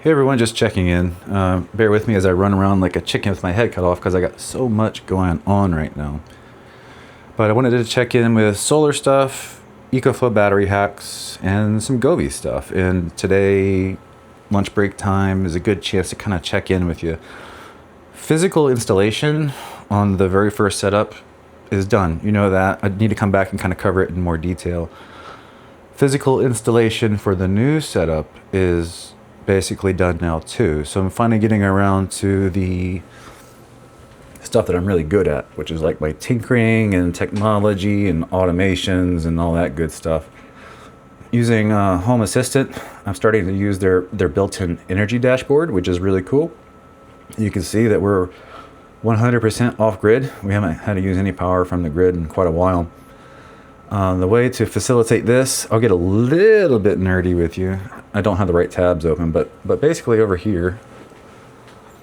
Hey everyone, just checking in. Bear with me as I run around like a chicken with my head cut off because I got so much going on right now. But I wanted to check in with solar stuff, Ecoflow battery hacks, and some Govee stuff. And today, lunch break time is a good chance to kind of check in with you. Physical installation on the very first setup is done. You know that. I need to come back and kind of cover it in more detail. Physical installation for the new setup is basically done now too. So I'm finally getting around to the stuff that I'm really good at, which is like my tinkering and technology and automations and all that good stuff. Using Home Assistant, I'm starting to use their built-in energy dashboard, which is really cool. You can see that we're 100% off grid. We haven't had to use any power from the grid in quite a while. The way to facilitate this, I'll get a little bit nerdy with you. I don't have the right tabs open, but basically over here,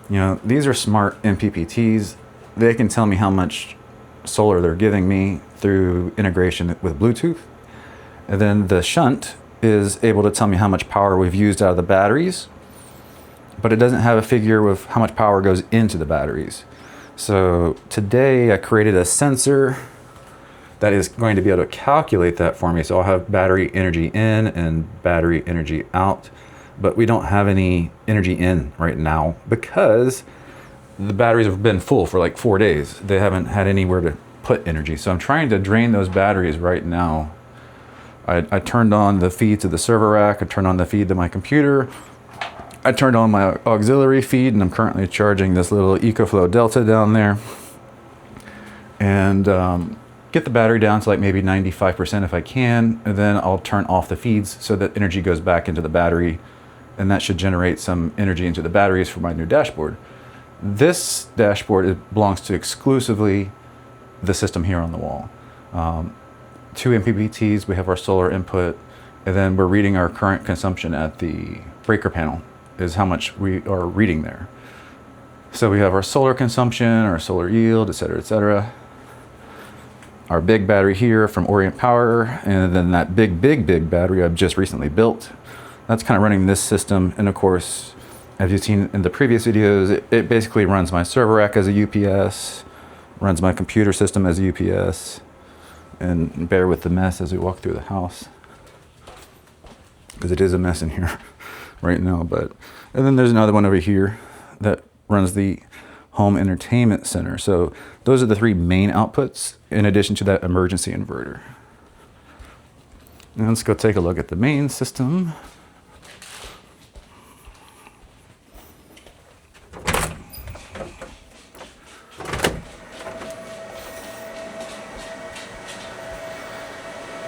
you know, these are smart MPPTs. They can tell me how much solar they're giving me through integration with Bluetooth. And then the shunt is able to tell me how much power we've used out of the batteries, but it doesn't have a figure of how much power goes into the batteries. So today I created a sensor that is going to be able to calculate that for me. So I'll have battery energy in and battery energy out, but we don't have any energy in right now because the batteries have been full for like 4 days. They haven't had anywhere to put energy. So I'm trying to drain those batteries right now. I turned on the feed to the server rack. I turned on the feed to my computer. I turned on my auxiliary feed, and I'm currently charging this little Ecoflow Delta down there. And get the battery down to like maybe 95% if I can, and then I'll turn off the feeds so that energy goes back into the battery, and that should generate some energy into the batteries for my new dashboard. This dashboard belongs to exclusively the system here on the wall. 2 MPPTs, we have our solar input, and then we're reading our current consumption at the breaker panel is how much we are reading there. So we have our solar consumption, our solar yield, et cetera, our big battery here from Orient Power, and then that big battery I've just recently built. That's kind of running this system. And of course, as you've seen in the previous videos, it basically runs my server rack as a UPS, runs my computer system as a UPS, and bear with the mess as we walk through the house, because it is a mess in here right now. And then there's another one over here that runs the home entertainment center. So those are the 3 main outputs in addition to that emergency inverter. Now let's go take a look at the main system.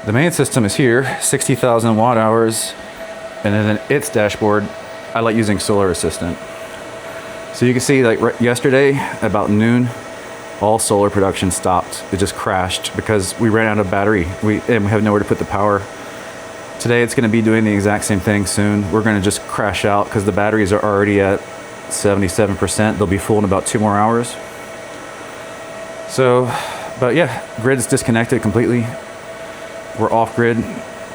The main system is here, 60,000 watt hours, and then its dashboard, I like using Solar Assistant. So you can see, like yesterday, about noon, all solar production stopped. It just crashed because we ran out of battery. We have nowhere to put the power. Today it's going to be doing the exact same thing soon. We're going to just crash out because the batteries are already at 77%. They'll be full in about 2 more hours. So, but yeah, grid's disconnected completely. We're off grid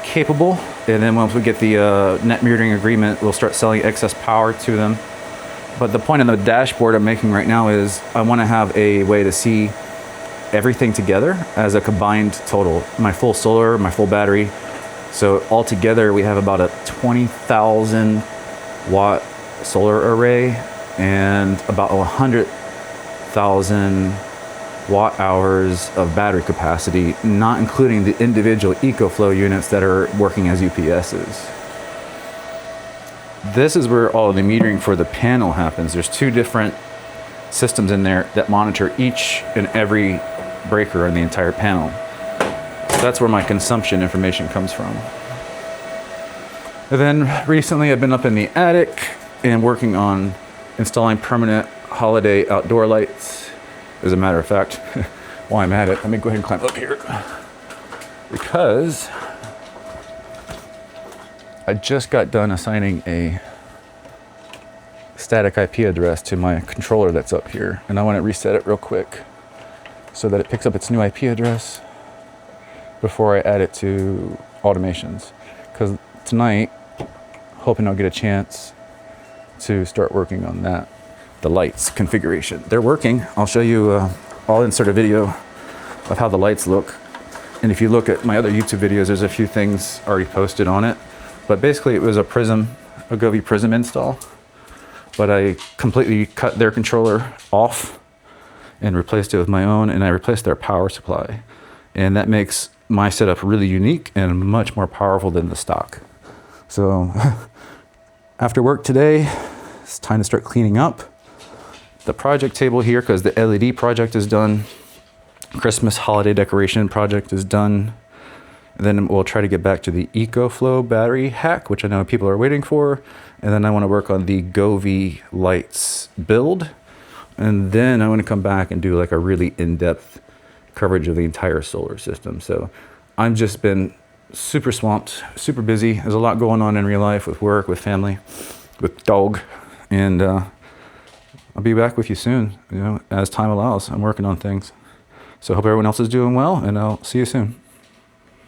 capable. And then once we get the net metering agreement, we'll start selling excess power to them. But the point of the dashboard I'm making right now is I want to have a way to see everything together as a combined total. My full solar, my full battery. So altogether we have about a 20,000 watt solar array and about 100,000 watt hours of battery capacity, not including the individual Ecoflow units that are working as UPSs. This is where all of the metering for the panel happens. There's 2 different systems in there that monitor each and every breaker in the entire panel. So that's where my consumption information comes from. And then recently I've been up in the attic and working on installing permanent holiday outdoor lights. As a matter of fact, while I'm at it, let me go ahead and climb up here, because I just got done assigning a static IP address to my controller that's up here, and I want to reset it real quick so that it picks up its new IP address before I add it to automations. Because tonight, hoping I'll get a chance to start working on that. The lights configuration. They're working. I'll show you, I'll insert a video of how the lights look. And if you look at my other YouTube videos, there's a few things already posted on it. But basically it was a Govee prism install. But I completely cut their controller off and replaced it with my own, and I replaced their power supply. And that makes my setup really unique and much more powerful than the stock. So after work today, it's time to start cleaning up the project table here, because the LED project is done. Christmas holiday decoration project is done. And then we'll try to get back to the Ecoflow battery hack, which I know people are waiting for. And then I want to work on the Govee lights build. And then I want to come back and do like a really in-depth coverage of the entire solar system. So I've just been super swamped, super busy. There's a lot going on in real life with work, with family, with dog. And I'll be back with you soon, as time allows. I'm working on things. So I hope everyone else is doing well, and I'll see you soon.